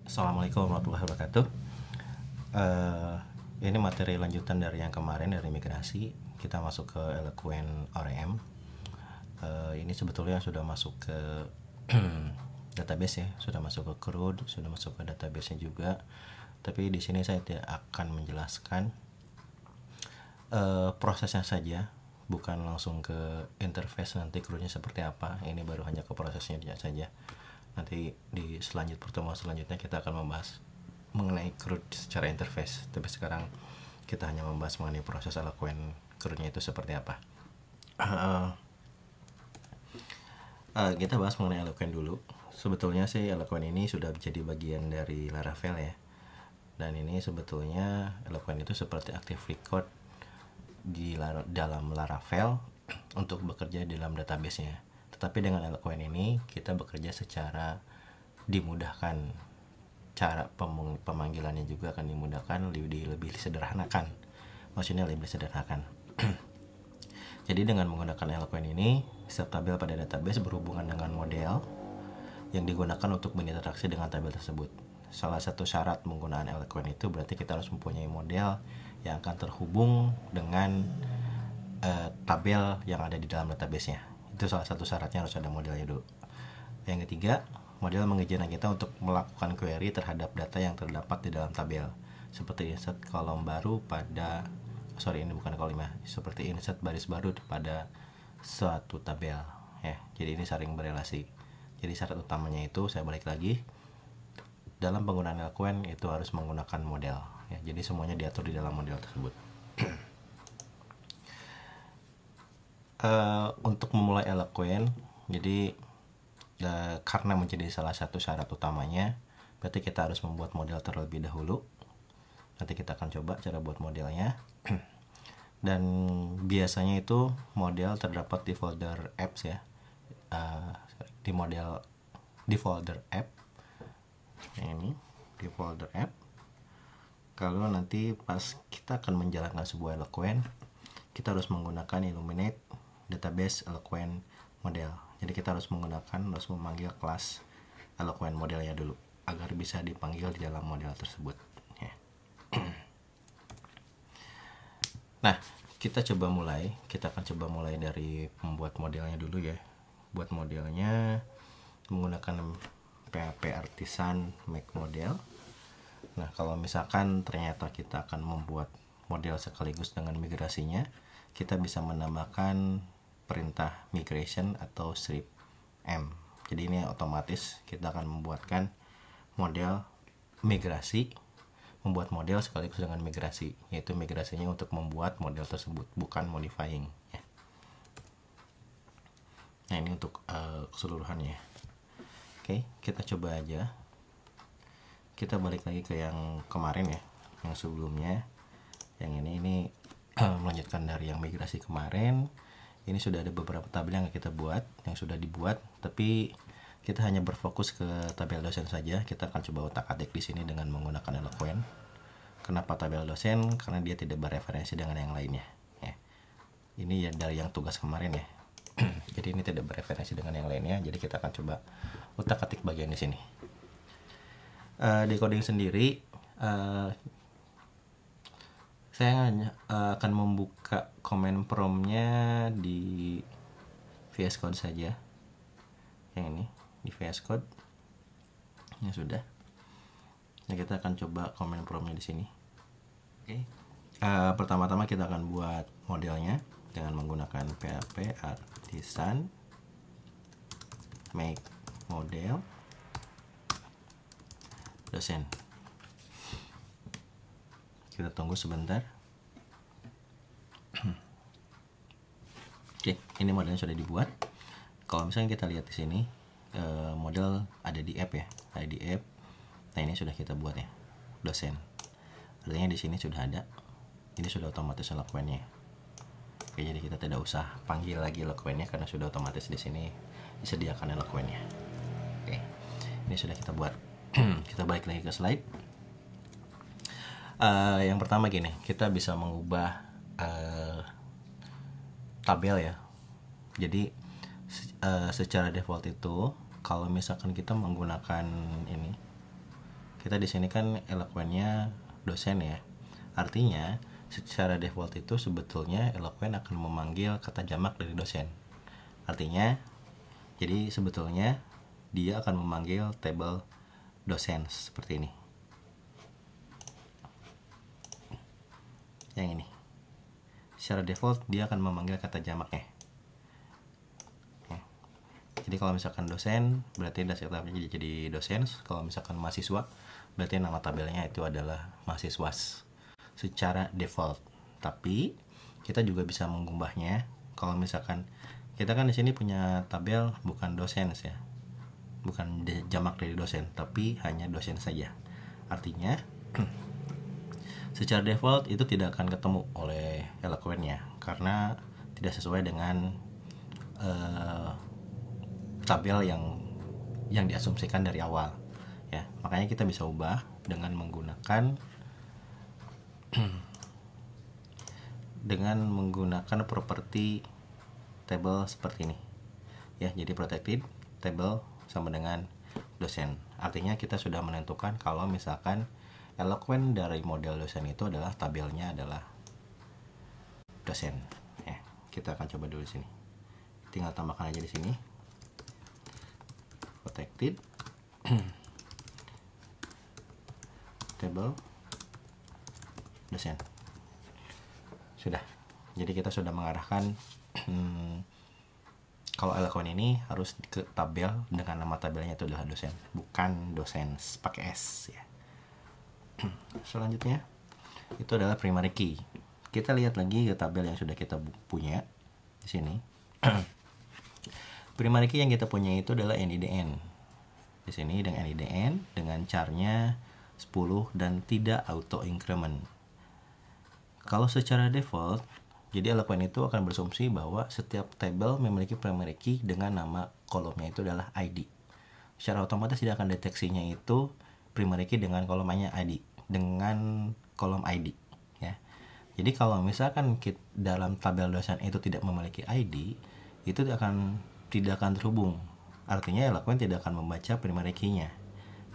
Assalamualaikum warahmatullahi wabarakatuh. Eh, ini materi lanjutan dari yang kemarin dari migrasi. Kita masuk ke Eloquent ORM. Ini sebetulnya sudah masuk ke database ya, sudah masuk ke CRUD, sudah masuk ke database-nya juga. Tapi di sini saya tidak akan menjelaskan prosesnya saja, bukan langsung ke interface nanti CRUD-nya seperti apa. Ini baru hanya ke prosesnya saja. Nanti di pertemuan selanjutnya kita akan membahas mengenai CRUD secara interface. Tapi sekarang kita hanya membahas mengenai proses Eloquent CRUD-nya itu seperti apa. Kita bahas mengenai Eloquent dulu. Sebetulnya sih Eloquent ini sudah menjadi bagian dari Laravel ya. Dan ini sebetulnya Eloquent itu seperti Active Record dalam Laravel untuk bekerja di dalam database-nya. Tetapi dengan Eloquent ini kita bekerja secara dimudahkan, cara pemanggilannya juga akan dimudahkan, lebih sederhanakan. Maksudnya lebih sederhanakan. Jadi dengan menggunakan Eloquent ini, setiap tabel pada database berhubungan dengan model yang digunakan untuk berinteraksi dengan tabel tersebut. Salah satu syarat penggunaan Eloquent itu berarti kita harus mempunyai model yang akan terhubung dengan tabel yang ada di dalam database-nya. Itu salah satu syaratnya, harus ada modelnya dulu. Yang ketiga, model mengizinkan kita untuk melakukan query terhadap data yang terdapat di dalam tabel, seperti insert kolom baru pada seperti insert baris baru pada suatu tabel ya. Jadi ini saling berelasi. Jadi syarat utamanya itu, saya balik lagi, dalam penggunaan Eloquent itu harus menggunakan model ya. Jadi semuanya diatur di dalam model tersebut. Untuk memulai Eloquent, jadi karena menjadi salah satu syarat utamanya, berarti kita harus membuat model terlebih dahulu. Nanti kita akan coba cara buat modelnya. Dan biasanya itu model terdapat di folder apps ya, di folder app ini, di folder app. Kalau nanti pas kita akan menjalankan sebuah Eloquent, kita harus menggunakan Illuminate Database Eloquent Model. Jadi kita harus memanggil kelas Eloquent modelnya dulu agar bisa dipanggil di dalam model tersebut ya. Nah, kita akan coba mulai dari membuat modelnya dulu ya. Buat modelnya menggunakan PHP Artisan Make Model. Nah, kalau misalkan ternyata kita akan membuat model sekaligus dengan migrasinya, kita bisa menambahkan perintah migration atau strip m. Jadi ini otomatis kita akan membuatkan model migrasi, membuat model sekaligus dengan migrasi, yaitu migrasinya untuk membuat model tersebut, bukan modifying ya. Nah, ini untuk keseluruhannya. Oke, kita coba aja. Kita balik lagi ke yang kemarin ya, yang sebelumnya. Yang ini melanjutkan dari yang migrasi kemarin. Ini sudah ada beberapa tabel yang kita buat, yang sudah dibuat, tapi kita hanya berfokus ke tabel dosen saja. Kita akan coba utak-atik di sini dengan menggunakan Eloquent. Kenapa tabel dosen? Karena dia tidak bereferensi dengan yang lainnya ya. Ini ya dari yang tugas kemarin ya. Jadi ini tidak bereferensi dengan yang lainnya. Jadi kita akan coba utak-atik bagian di sini. Di coding sendiri, saya hanya akan membuka command prompt-nya di VS Code saja. Yang ini di VS Code. Ya sudah. Nah, kita akan coba command prompt-nya di sini. Oke. Pertama-tama kita akan buat modelnya dengan menggunakan PHP Artisan Make Model dosen. Kita tunggu sebentar. Oke, ini modelnya sudah dibuat. Kalau misalnya kita lihat di sini, model ada di app ya, ada di app. Nah, ini sudah kita buat ya, dosen. Artinya di sini sudah ada. Ini sudah otomatis Eloquent-nya. Oke, jadi kita tidak usah panggil lagi Eloquent-nya karena sudah otomatis di sini disediakan Eloquent-nya. Oke, ini sudah kita buat. Kita balik lagi ke slide. Yang pertama gini, kita bisa mengubah tabel ya. Jadi secara default itu kalau misalkan kita menggunakan ini, kita di sini kan Eloquent-nya dosen ya. Artinya secara default itu sebetulnya Eloquent akan memanggil kata jamak dari dosen. Artinya jadi sebetulnya dia akan memanggil table dosen seperti ini. Yang ini. Secara default dia akan memanggil kata jamaknya. Jadi kalau misalkan dosen berarti data tabelnya jadi dosen. Kalau misalkan mahasiswa berarti nama tabelnya itu adalah mahasiswas secara default. Tapi kita juga bisa mengubahnya. Kalau misalkan kita kan di sini punya tabel bukan dosen ya, bukan jamak dari dosen, tapi hanya dosen saja. Artinya secara default itu tidak akan ketemu oleh Eloquent-nya karena tidak sesuai dengan tabel yang diasumsikan dari awal ya. Makanya kita bisa ubah dengan menggunakan properti table seperti ini ya. Jadi protected table sama dengan dosen. Artinya kita sudah menentukan kalau misalkan Eloquent dari model dosen itu adalah tabelnya adalah dosen ya. Kita akan coba dulu di sini. Tinggal tambahkan aja di sini protected table dosen. Sudah. Jadi kita sudah mengarahkan kalau Eloquent ini harus ke tabel dengan nama tabelnya itu adalah dosen, bukan dosen pakai S ya. Selanjutnya itu adalah primary key. Kita lihat lagi ke tabel yang sudah kita punya di sini. Primary key yang kita punya itu adalah NIDN. Di sini dengan NIDN dengan charnya 10 dan tidak auto increment. Kalau secara default, jadi Eloquent itu akan berasumsi bahwa setiap tabel memiliki primary key dengan nama kolomnya itu adalah ID. Secara otomatis tidak akan deteksinya itu primary key dengan kolomnya ID, dengan kolom ID ya. Jadi kalau misalkan dalam tabel dosen itu tidak memiliki ID, itu tidak akan terhubung. Artinya Eloquent tidak akan membaca primary key-nya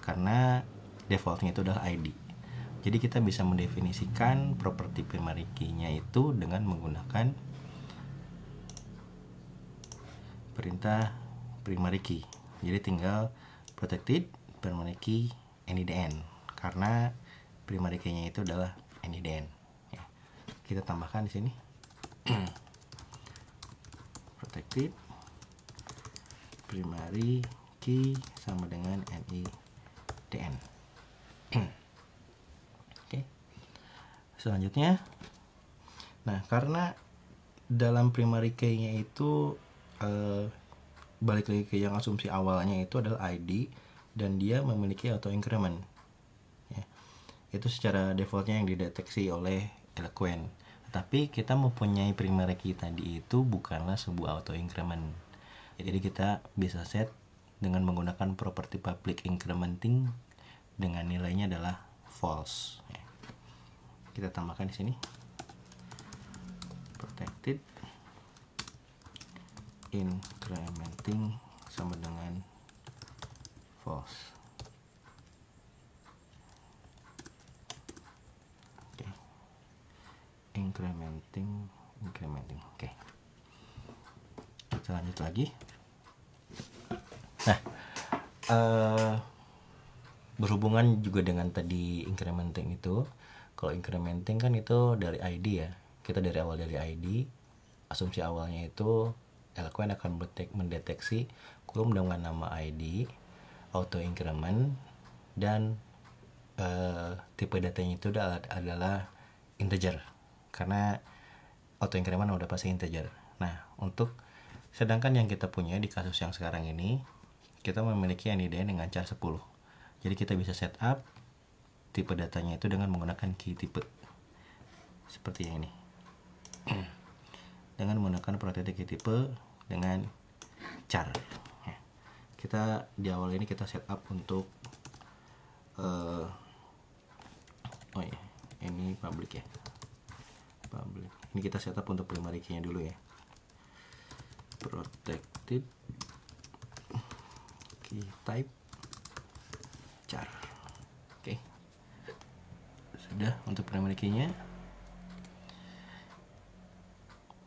karena defaultnya itu adalah ID. Jadi kita bisa mendefinisikan properti primary key-nya itu dengan menggunakan perintah primary key. Jadi tinggal protected primary key NIDN karena primary key-nya itu adalah NIDN. Ya. Kita tambahkan di sini protected primary key sama dengan NIDN. Oke. Selanjutnya, nah karena dalam primary key-nya itu balik lagi ke yang asumsi awalnya itu adalah ID dan dia memiliki auto increment. Ya. Itu secara defaultnya yang dideteksi oleh Eloquent. Tapi kita mempunyai primary key tadi itu bukanlah sebuah auto increment. Jadi kita bisa set dengan menggunakan property public incrementing dengan nilainya adalah false. Ya. Kita tambahkan di sini protected incrementing sama dengan false. Oke. Incrementing. Oke. Kita lanjut lagi. Nah, berhubungan juga dengan tadi incrementing itu. Kalau incrementing kan itu dari ID ya. Kita dari awal dari ID. Asumsi awalnya itu Eloquent akan mendeteksi kolom dengan nama ID, auto increment, dan tipe datanya itu adalah integer. Karena auto increment udah pasti integer. Nah, sedangkan yang kita punya di kasus yang sekarang ini, kita memiliki NIDN dengan char 10. Jadi kita bisa setup tipe datanya itu dengan menggunakan key type. Seperti yang ini. Dengan menggunakan properti key type dengan char. Kita di awal ini kita setup untuk ini public ya. Public. Ini kita setup untuk primary key-nya dulu ya. Protected key type char. Oke. Sudah untuk primary key-nya.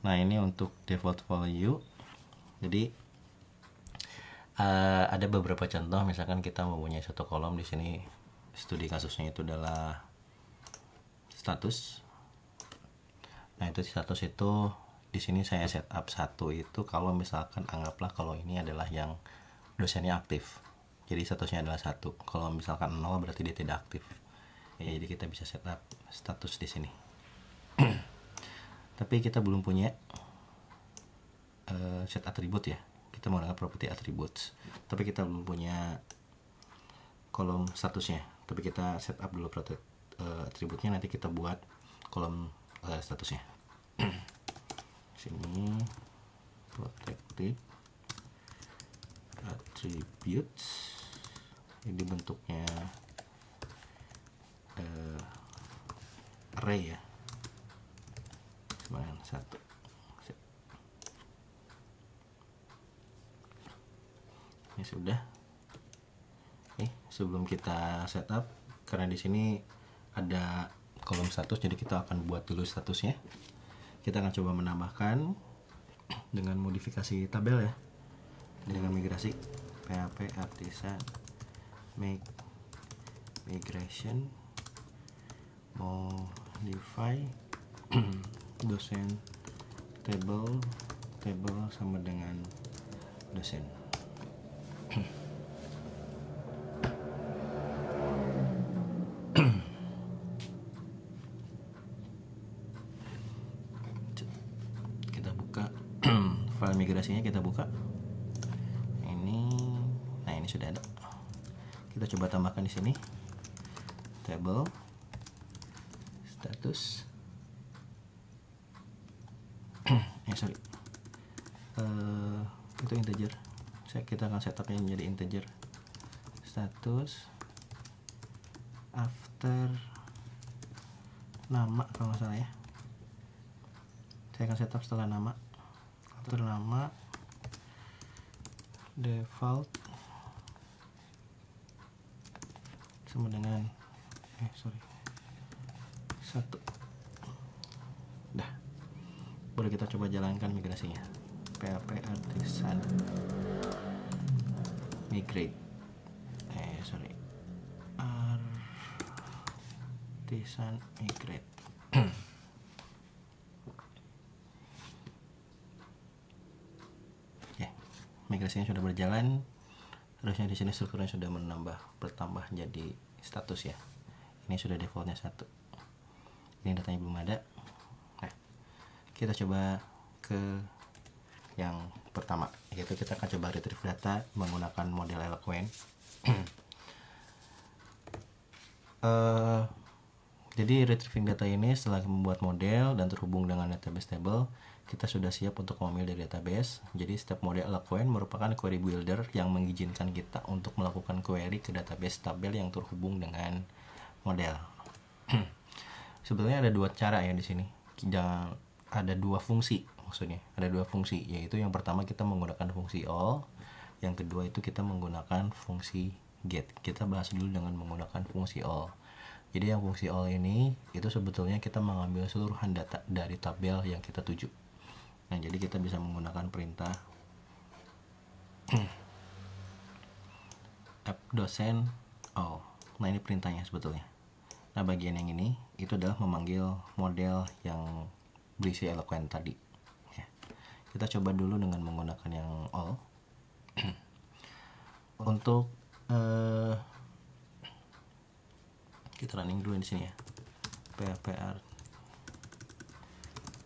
Nah, ini untuk default value. Jadi ada beberapa contoh, misalkan kita mempunyai satu kolom di sini, studi kasusnya itu adalah status. Nah, itu status itu di sini saya setup 1 itu kalau misalkan anggaplah kalau ini adalah yang dosennya aktif. Jadi statusnya adalah 1. Kalau misalkan 0 berarti dia tidak aktif. Ya, jadi kita bisa setup status di sini. Tapi kita belum punya set atribut ya. Kita menggunakan property attributes. Tapi kita belum punya kolom statusnya. Tapi kita setup dulu atributnya, nanti kita buat kolom statusnya. Sini protected attributes. Ini bentuknya array ya. Sebanyak 1. Ini sudah. Sebelum kita setup, karena di sini ada kolom status, jadi kita akan buat dulu statusnya. Kita akan coba menambahkan dengan modifikasi tabel ya, dengan migrasi PHP artisan migration modify dosen table sama dengan dosen. Kita buka file migrasinya, kita buka ini. Nah, ini sudah ada. Kita coba tambahkan di sini table status. Itu integer. Kita akan setupnya menjadi integer. Status after nama kalau nggak salah ya. Saya akan setup setelah nama. After nama default sama dengan 1. Dah. Boleh kita coba jalankan migrasinya. PHP artisan migrate. Artisan migrate. Ya, migrasinya sudah berjalan. Harusnya di sini strukturnya sudah bertambah jadi status ya. Ini sudah defaultnya 1. Ini datanya belum ada. Nah, kita coba ke yang pertama, yaitu kita akan coba retrieve data menggunakan model Eloquent. Jadi retrieving data ini setelah membuat model dan terhubung dengan database table, kita sudah siap untuk mengambil dari database. Jadi step model Eloquent merupakan query builder yang mengizinkan kita untuk melakukan query ke database tabel yang terhubung dengan model. Sebenarnya ada 2 cara ya di sini. Ada 2 fungsi maksudnya. Ada 2 fungsi, yaitu yang pertama kita menggunakan fungsi all, yang kedua itu kita menggunakan fungsi get. Kita bahas dulu dengan menggunakan fungsi all. Jadi yang fungsi all ini itu sebetulnya kita mengambil seluruhan data dari tabel yang kita tuju. Nah, jadi kita bisa menggunakan perintah app dosen all. Nah, ini perintahnya sebetulnya. Nah, bagian yang ini itu adalah memanggil model yang berisi Eloquent tadi ya. Kita coba dulu dengan menggunakan yang all. Untuk kita running dulu di sini ya. PHP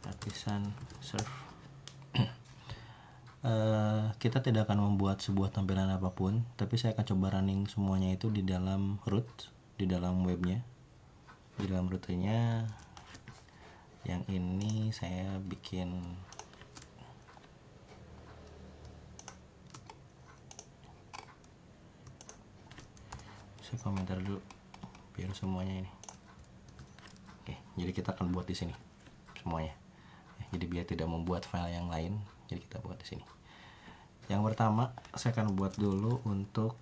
artisan serve. Kita tidak akan membuat sebuah tampilan apapun, tapi saya akan coba running semuanya itu di dalam root, di dalam webnya, di dalam rutenya. Yang ini saya bikin saya komentar dulu biar semuanya ini. Oke, jadi kita akan buat di sini semuanya. Jadi biar tidak membuat file yang lain, jadi kita buat di sini. Yang pertama saya akan buat dulu untuk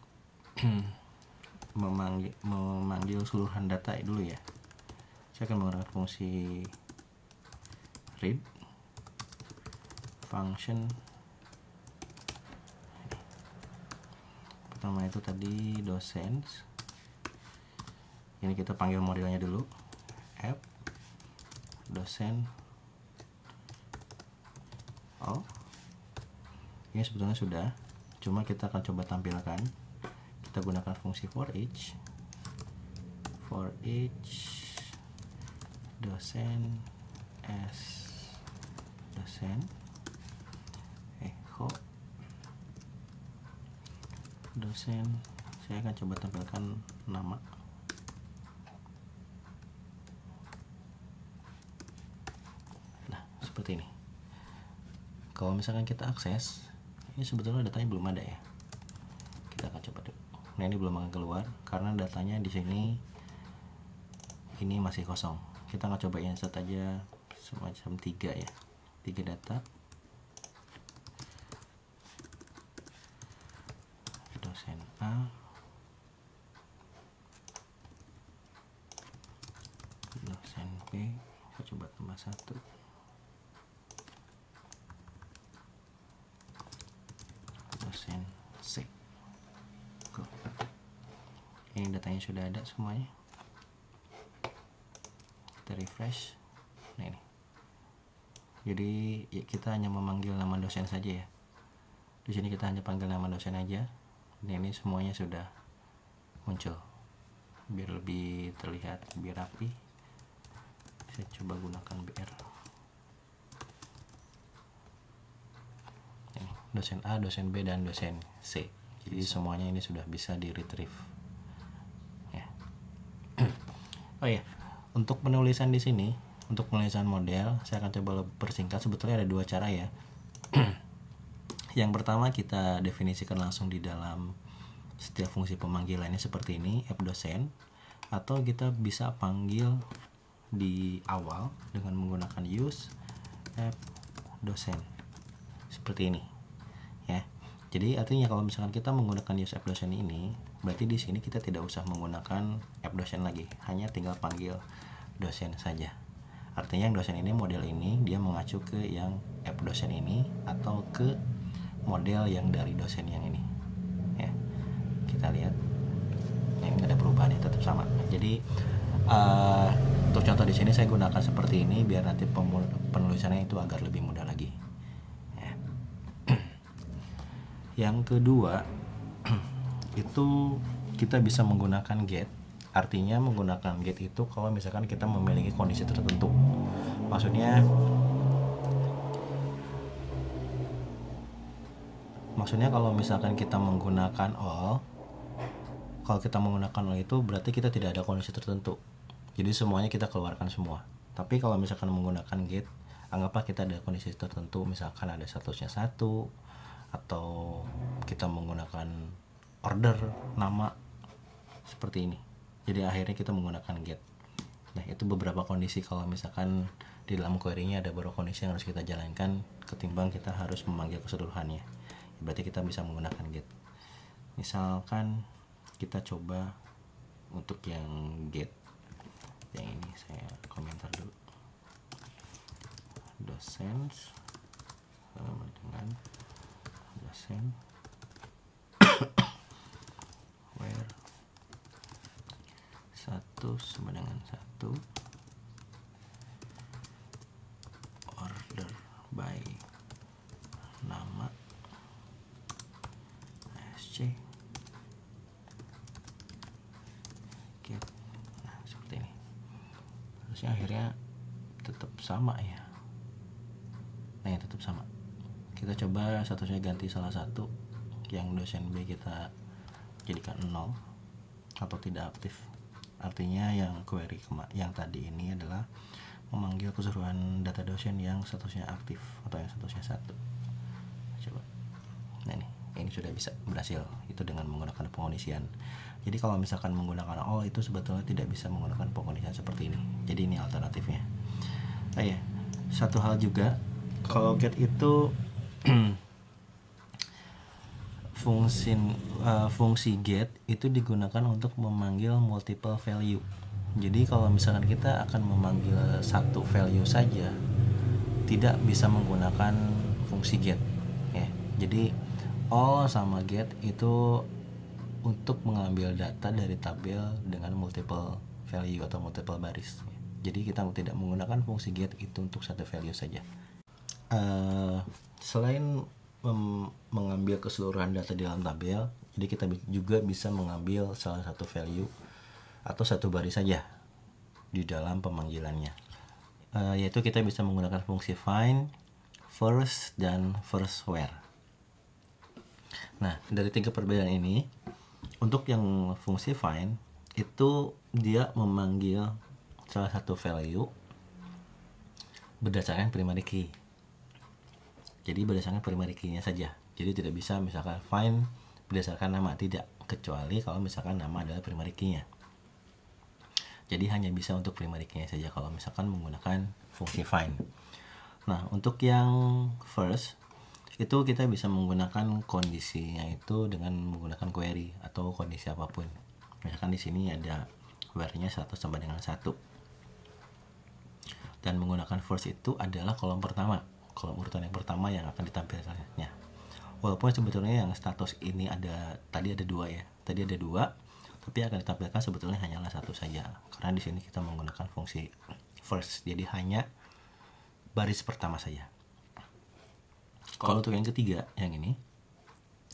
memanggil seluruhan data dulu ya. saya akan menggunakan fungsi read function. Pertama itu tadi docents, ini kita panggil modelnya dulu, app docent. Oh, ini sebetulnya sudah, cuma kita akan coba tampilkan. Kita gunakan fungsi for each docent as docent echo dosen. Saya akan coba tampilkan nama. Nah, seperti ini. Kalau misalkan kita akses, ini sebetulnya datanya belum ada ya. Kita akan coba dulu. Nah, ini belum akan keluar karena datanya di sini ini masih kosong. Kita akan coba insert aja semacam 3 ya. 3 data. Dosen A, dosen B, saya coba tambah 1, dosen C. Ini datanya sudah ada semuanya. Kita refresh. Nah, ini. Jadi ya, kita hanya memanggil nama dosen saja ya. Di sini kita hanya panggil nama dosen aja. Ini semuanya sudah muncul. Biar lebih terlihat, lebih rapi, saya coba gunakan BR. Ini, dosen A, dosen B, dan dosen C. Jadi semuanya ini sudah bisa di retrieve. Ya. Oh ya, untuk penulisan di sini, untuk penulisan model, saya akan coba persingkat. Sebetulnya ada 2 cara ya. Yang pertama kita definisikan langsung di dalam setiap fungsi pemanggilannya seperti ini, app docent, atau kita bisa panggil di awal dengan menggunakan use app docent seperti ini ya. Jadi artinya kalau misalkan kita menggunakan use app docent ini, berarti di sini kita tidak usah menggunakan app docent lagi, hanya tinggal panggil dosen saja. Artinya yang dosen ini, model ini dia mengacu ke yang app docent ini atau ke model yang dari dosen yang ini ya. Kita lihat ini nggak ada perubahan ya, tetap sama. Jadi untuk contoh di sini saya gunakan seperti ini biar nanti penulisannya itu agar lebih mudah lagi ya. Yang kedua itu kita bisa menggunakan get. Artinya menggunakan get itu kalau misalkan kita memiliki kondisi tertentu. Maksudnya kalau misalkan kita menggunakan all, kalau kita menggunakan all itu berarti kita tidak ada kondisi tertentu. Jadi semuanya kita keluarkan semua. Tapi kalau misalkan menggunakan get, anggaplah kita ada kondisi tertentu, misalkan ada statusnya 1, atau kita menggunakan order nama seperti ini. Jadi akhirnya kita menggunakan get. Nah, itu beberapa kondisi kalau misalkan di dalam query-nya ada beberapa kondisi yang harus kita jalankan ketimbang kita harus memanggil keseluruhannya. Berarti kita bisa menggunakan get. Misalkan kita coba untuk yang get, yang ini saya komentar dulu, docents sama dengan dosen where 1 sama dengan 1 order by nama SC get. Nah, seperti ini. Harusnya akhirnya tetap sama ya. Nah, ya tetap sama. Kita coba statusnya ganti salah satu, yang dosen B kita jadikan 0 atau tidak aktif. Artinya yang query yang tadi ini adalah memanggil keseluruhan data dosen yang statusnya aktif atau yang statusnya 1. Coba. Nah, ini sudah bisa berhasil itu dengan menggunakan pengondisian. Jadi kalau misalkan menggunakan all itu sebetulnya tidak bisa menggunakan pengondisian seperti ini. Jadi ini alternatifnya. Oh ya, satu hal juga, kalau get itu fungsi get itu digunakan untuk memanggil multiple value Jadi kalau misalkan kita akan memanggil satu value saja, tidak bisa menggunakan fungsi get ya. Jadi all sama get itu untuk mengambil data dari tabel dengan multiple value atau multiple baris. Jadi kita tidak menggunakan fungsi get itu untuk satu value saja. Selain mengambil keseluruhan data di dalam tabel, jadi kita juga bisa mengambil salah satu value atau satu baris saja di dalam pemanggilannya, yaitu kita bisa menggunakan fungsi find, first, dan first where. Nah, dari 3 perbedaan ini, untuk yang fungsi find itu dia memanggil salah satu value berdasarkan primary key. Jadi berdasarkan primary key-nya saja. Jadi tidak bisa misalkan find berdasarkan nama, tidak, kecuali kalau misalkan nama adalah primary key-nya. Jadi hanya bisa untuk primary key-nya saja kalau misalkan menggunakan fungsi find. Nah, untuk yang first itu kita bisa menggunakan kondisinya itu dengan menggunakan query atau kondisi apapun. Misalkan di sini ada where-nya 1 sama dengan 1. Dan menggunakan first itu adalah kolom pertama, kolom urutan yang pertama yang akan ditampilkannya. Walaupun sebetulnya yang status ini tadi ada 2 ya. Tadi ada 2, tapi akan ditampilkan sebetulnya hanyalah 1 saja. Karena di sini kita menggunakan fungsi first, jadi hanya baris pertama saja. Kalau untuk yang ketiga, yang ini,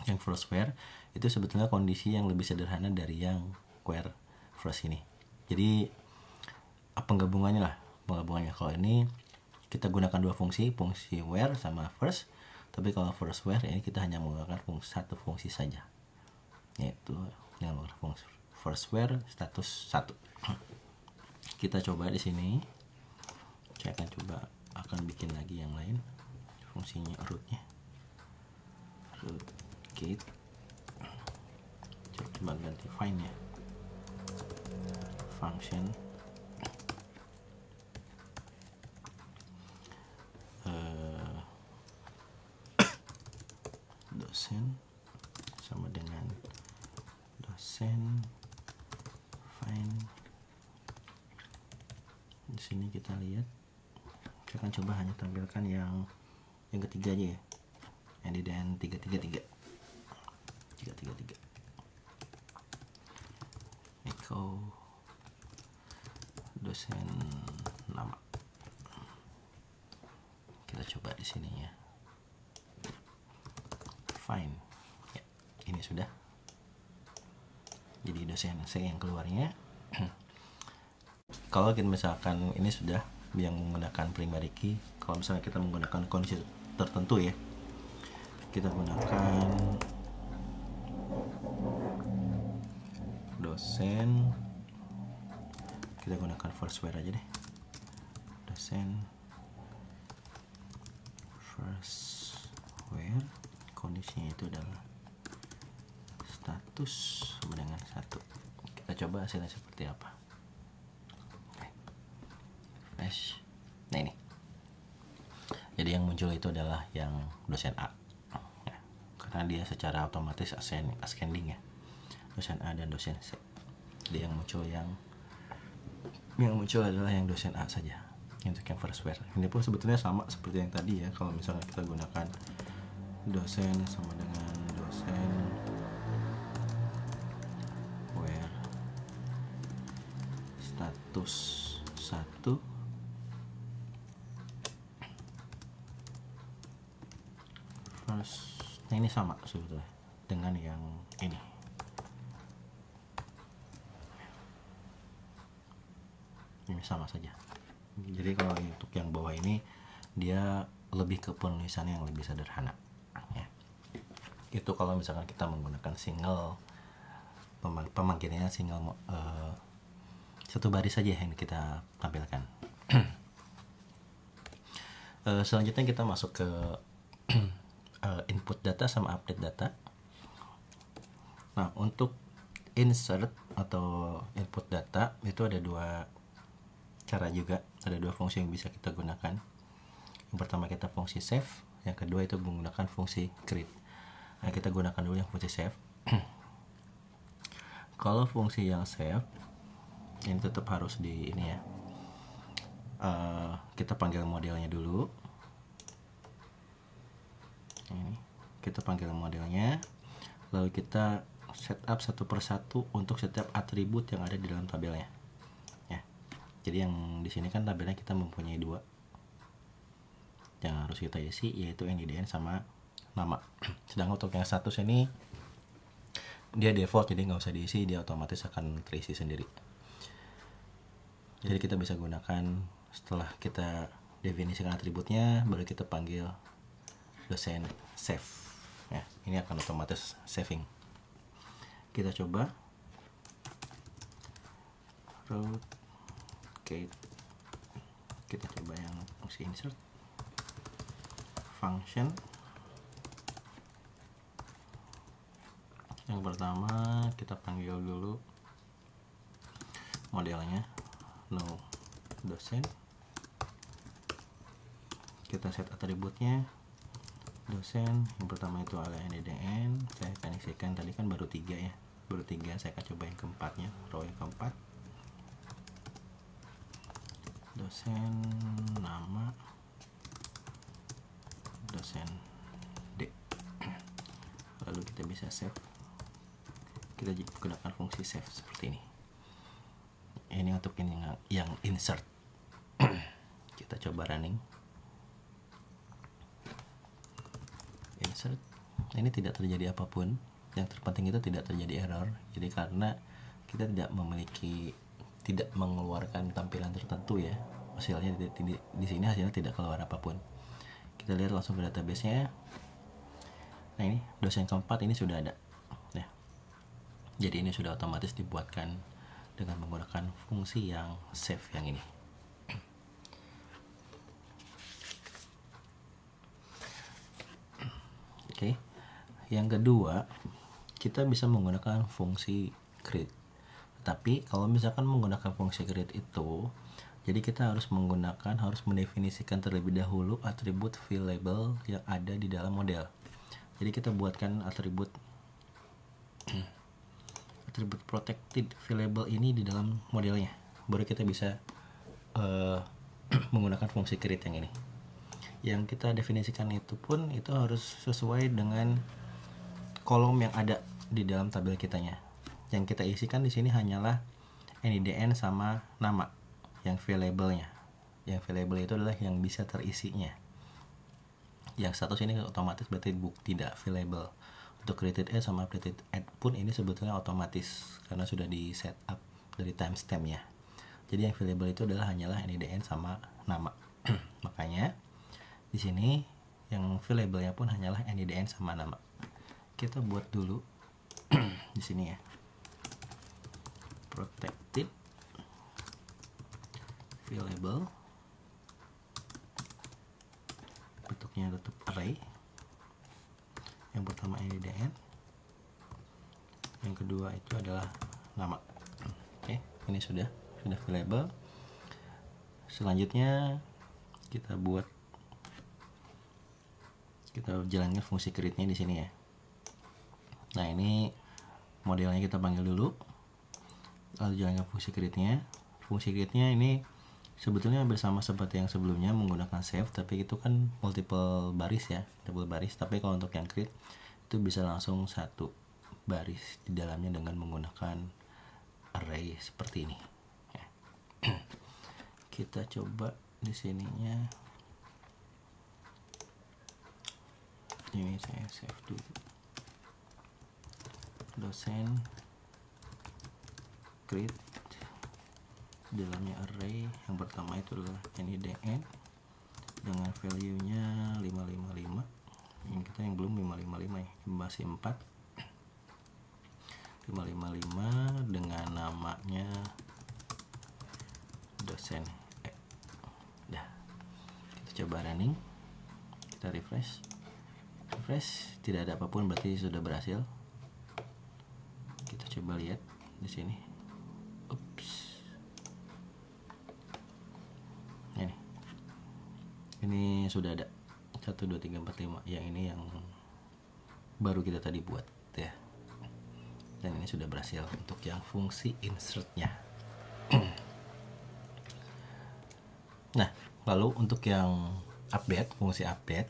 yang first where, itu sebetulnya kondisi yang lebih sederhana dari yang where first ini. Jadi penggabungannya. Kalau ini kita gunakan 2 fungsi where sama first. Tapi kalau first where ini kita hanya menggunakan satu fungsi saja, yaitu yang first where status 1. Kita coba di sini. Saya akan bikin lagi yang lain. Fungsinya rootnya root get, coba ganti find ya, function dosen sama dengan dosen find. Di sini kita lihat, saya akan coba hanya tampilkan yang ketiga aja ya, yang di dan 333 echo dosen nama. Kita coba di sini ya, fine ya, ini sudah jadi dosen saya yang keluarnya. Kalau misalkan ini sudah yang menggunakan primary key, kalau misalnya kita menggunakan kondisi tertentu ya, kita gunakan dosen, kita gunakan first where aja deh, dosen first where, kondisinya itu adalah status sama dengan 1. Kita coba hasilnya seperti apa. Fresh. Nah ini, jadi yang muncul itu adalah yang dosen A ya, karena dia secara otomatis ascending ya, dosen A dan dosen C. Jadi yang muncul adalah yang dosen A saja untuk yang first where. Ini pun sebetulnya sama seperti yang tadi ya, kalau misalnya kita gunakan dosen sama dengan dosen where status 1 first. Nah ini sama sebetulnya dengan yang ini. Ini sama saja. Jadi kalau untuk yang bawah ini dia lebih ke penulisan yang lebih sederhana ya. Itu kalau misalkan kita menggunakan single, pemanggilannya single, satu baris saja yang kita tampilkan. Selanjutnya kita masuk ke input data sama update data. Nah, untuk insert atau input data itu ada 2 cara juga, ada 2 fungsi yang bisa kita gunakan. Yang pertama kita fungsi save, yang kedua itu menggunakan fungsi create. Nah, kita gunakan dulu yang fungsi save. Kalau fungsi yang save Ini tetap harus di ini ya. Kita panggil modelnya dulu. Ini kita panggil modelnya, lalu kita setup satu persatu untuk setiap atribut yang ada di dalam tabelnya ya. Jadi yang di sini kan tabelnya kita mempunyai dua yang harus kita isi, yaitu NIDN sama nama. Sedangkan untuk yang status ini dia default, jadi nggak usah diisi, dia otomatis akan terisi sendiri. Jadi kita bisa gunakan setelah kita definisikan atributnya, baru kita panggil dosen save ya. Ini akan otomatis saving. Kita coba root. Oke, kita coba yang fungsi insert function. Yang pertama kita panggil dulu modelnya no dosen. Kita set atributnya dosen. Yang pertama itu ada NIDN. Saya akan isikan, tadi kan baru 3 ya, baru 3. Saya akan coba yang keempatnya, row yang keempat, dosen nama dosen D. Lalu kita bisa save. Kita gunakan fungsi save seperti ini. Ini untuk ini yang insert. Kita coba running. Insert. Ini tidak terjadi apapun. Yang terpenting itu tidak terjadi error. Jadi karena kita tidak mengeluarkan tampilan tertentu ya. Hasilnya di sini hasilnya tidak keluar apapun. Kita lihat langsung ke database-nya. Nah, ini dosen keempat ini sudah ada. Nah, jadi ini sudah otomatis dibuatkan dengan menggunakan fungsi yang save yang ini. Oke. Yang kedua, kita bisa menggunakan fungsi create. Tapi kalau misalkan menggunakan fungsi create itu, jadi kita harus mendefinisikan terlebih dahulu atribut fill-label yang ada di dalam model. Jadi kita buatkan atribut protected fill-label ini di dalam modelnya. Baru kita bisa menggunakan fungsi create yang ini. Yang kita definisikan itu pun itu harus sesuai dengan kolom yang ada di dalam tabel kitanya. Yang kita isikan di sini hanyalah NIDN sama nama yang fill-labelnya. Yang fill-label itu adalah yang bisa terisinya. Yang status ini otomatis berarti tidak fill-label. Untuk created add sama created add pun ini sebetulnya otomatis karena sudah di setup dari timestamp ya. Jadi yang fill-label itu adalah hanyalah NIDN sama nama. Makanya di sini yang fill-labelnya pun hanyalah NIDN sama nama. Kita buat dulu di sini ya. Protected fill-label. Bentuknya tetap array. Yang pertama NIDN, yang kedua itu adalah nama. Oke, ini sudah fill-label. Selanjutnya kita jalankan fungsi create-nya di sini ya. Nah, ini modelnya kita panggil dulu, lalu jalankan fungsi create-nya. Fungsi create-nya ini sebetulnya bersama seperti yang sebelumnya menggunakan save, tapi itu kan multiple baris ya, double baris. Tapi kalau untuk yang create itu bisa langsung satu baris di dalamnya dengan menggunakan array seperti ini. Ya. Kita coba di sininya. Ini saya save dulu. Dosen create, dalamnya array. Yang pertama itu adalah NIDN dengan value nya 555. Ini kita yang belum 555 ya, masih 4. 555 dengan namanya dosen. Dah. Kita coba running. Kita refresh. Tidak ada apapun, berarti sudah berhasil. Kita coba lihat di sini. Ini sudah ada 1, 2, 3, 4, 5. Yang ini yang baru kita tadi buat ya. Dan ini sudah berhasil untuk yang fungsi insertnya. Lalu untuk yang update, fungsi update,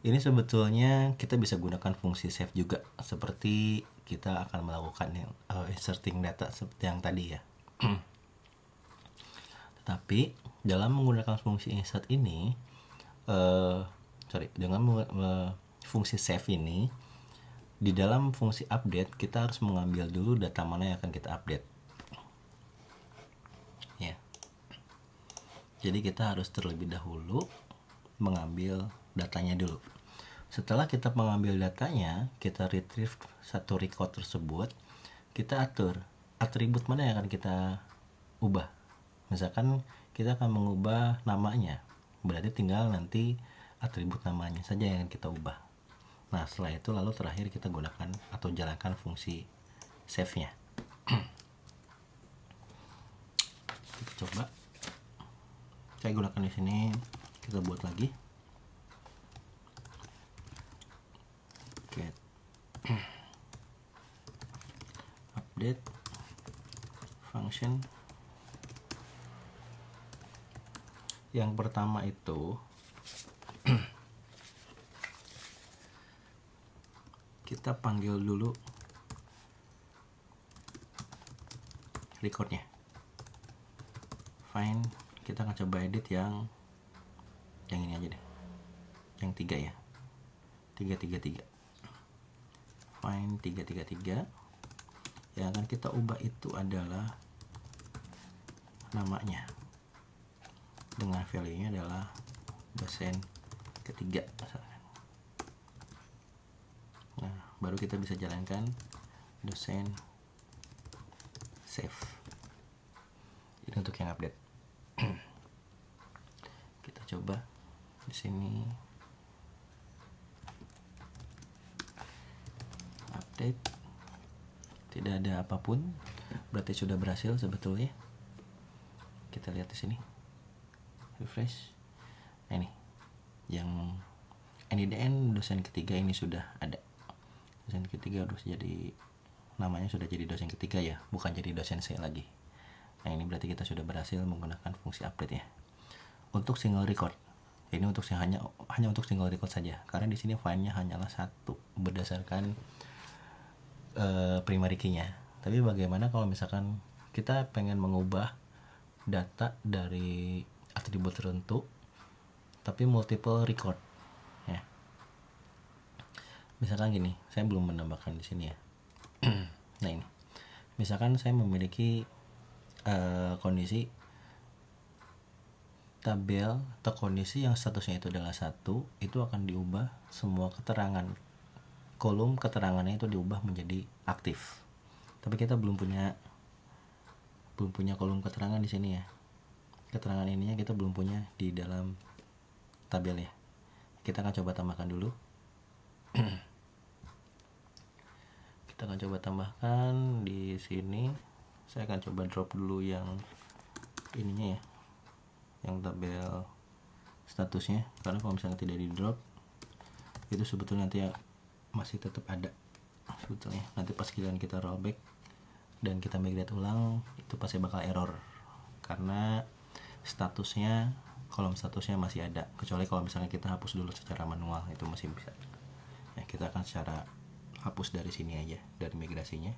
ini sebetulnya kita bisa gunakan fungsi save juga, seperti kita akan melakukan yang inserting data seperti yang tadi ya. Tetapi dalam menggunakan fungsi insert ini, dengan fungsi save ini, di dalam fungsi update kita harus mengambil dulu data mana yang akan kita update. Ya. Jadi kita harus terlebih dahulu mengambil datanya dulu. Setelah kita mengambil datanya, kita retrieve satu record tersebut, kita atur atribut mana yang akan kita ubah. Misalkan kita akan mengubah namanya, berarti tinggal nanti atribut namanya saja yang akan kita ubah. Nah, setelah itu lalu terakhir kita gunakan atau jalankan fungsi save-nya. Kita coba. Saya gunakan di sini, kita buat lagi. Get update function. Yang pertama itu kita panggil dulu recordnya. Find, kita akan coba edit yang ini aja deh, yang 3 ya, 333. Find 333. Yang akan kita ubah itu adalah namanya, dengan value-nya adalah dosen ketiga misalkan. Nah, baru kita bisa jalankan dosen save. Ini untuk yang update. Kita coba di sini update, tidak ada apapun, berarti sudah berhasil sebetulnya. Kita lihat di sini, refresh. Nah, ini yang NIDN dosen ketiga ini sudah ada. Dosen ketiga harus jadi, namanya sudah jadi dosen ketiga ya, bukan jadi dosen C lagi. Nah, ini berarti kita sudah berhasil menggunakan fungsi update ya. Untuk single record, ini untuk hanya untuk single record saja, karena di sini filenya hanyalah satu berdasarkan primary key-nya. Tapi bagaimana kalau misalkan kita pengen mengubah data dari atribut tertentu tapi multiple record ya. Misalkan gini, saya belum menambahkan di sini ya. Nah, ini misalkan saya memiliki kondisi tabel atau kondisi yang statusnya itu adalah 1, itu akan diubah semua keterangan, kolom keterangannya itu diubah menjadi aktif. Tapi kita belum punya kolom keterangan di sini ya. Keterangan ininya kita belum punya di dalam tabel ya. Kita akan coba tambahkan dulu. Kita akan coba tambahkan di sini. Saya akan coba drop dulu yang ininya ya, yang tabel statusnya, karena kalau misalnya tidak di drop itu sebetulnya nanti ya masih tetap ada sebetulnya. Nanti pas kita rollback dan kita migrate ulang, itu pasti bakal error karena statusnya, kolom statusnya masih ada, kecuali kalau misalnya kita hapus dulu secara manual, itu masih bisa ya. Kita akan secara hapus dari sini aja, dari migrasinya.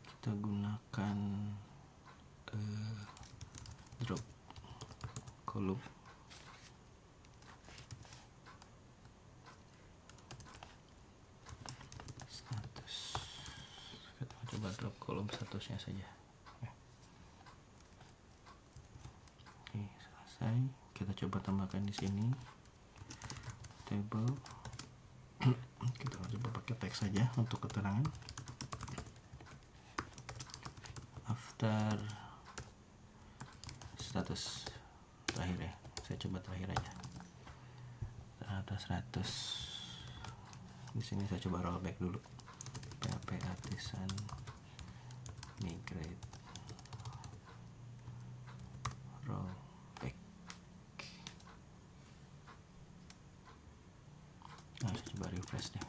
Kita gunakan drop kolom status. Kita coba drop kolom statusnya saja. Oke, selesai. Kita coba tambahkan di sini table. Kita coba pakai teks saja untuk keterangan. After status terakhir ya, saya coba terakhir aja. Atas 100. Di sini saya coba rollback dulu. PHP artisan migrate rollback. Nah, saya coba refresh deh.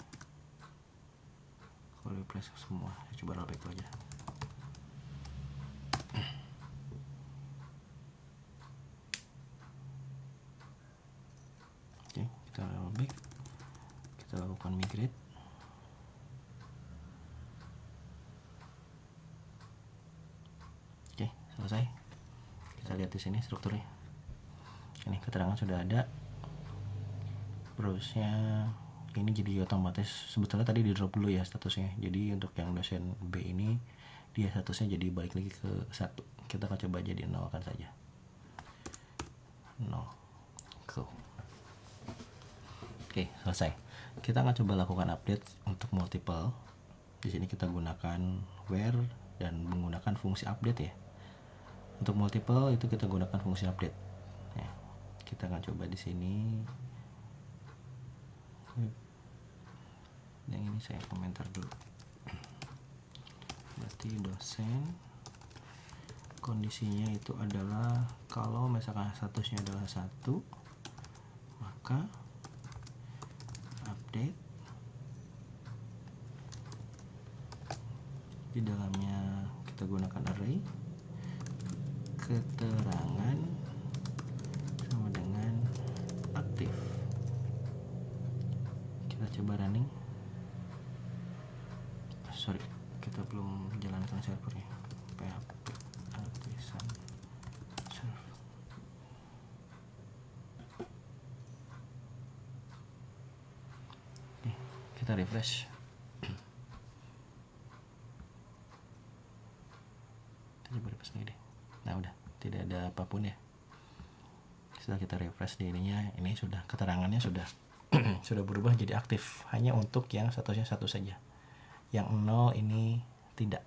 Kalau refresh semua, saya coba rollback aja. kita lakukan migrate. Oke, selesai. Kita lihat di sini strukturnya. Ini keterangan sudah ada. Browse-nya ini jadi otomatis, sebetulnya tadi di drop dulu ya statusnya. Jadi untuk yang dosen B ini dia statusnya jadi balik lagi ke 1. Kita akan coba jadi 0 kan saja. 0. Go. Oke, selesai. Kita akan coba lakukan update untuk multiple. Di sini kita gunakan where dan menggunakan fungsi update ya. Untuk multiple itu kita gunakan fungsi update. Ya, kita akan coba di sini. Yang ini saya komentar dulu. Berarti dosen kondisinya itu adalah kalau misalkan statusnya adalah 1, maka update di dalamnya kita gunakan array, keterangan sama dengan aktif. Kita coba running. Sorry, kita belum jalankan servernya. PHP artisan server. Oke, kita refresh. Kita coba refresh lagi deh. Nah udah, tidak ada apapun ya. Setelah kita refresh di ininya, ini sudah keterangannya sudah sudah berubah jadi aktif. Hanya untuk yang statusnya 1 saja. Yang 0 ini tidak.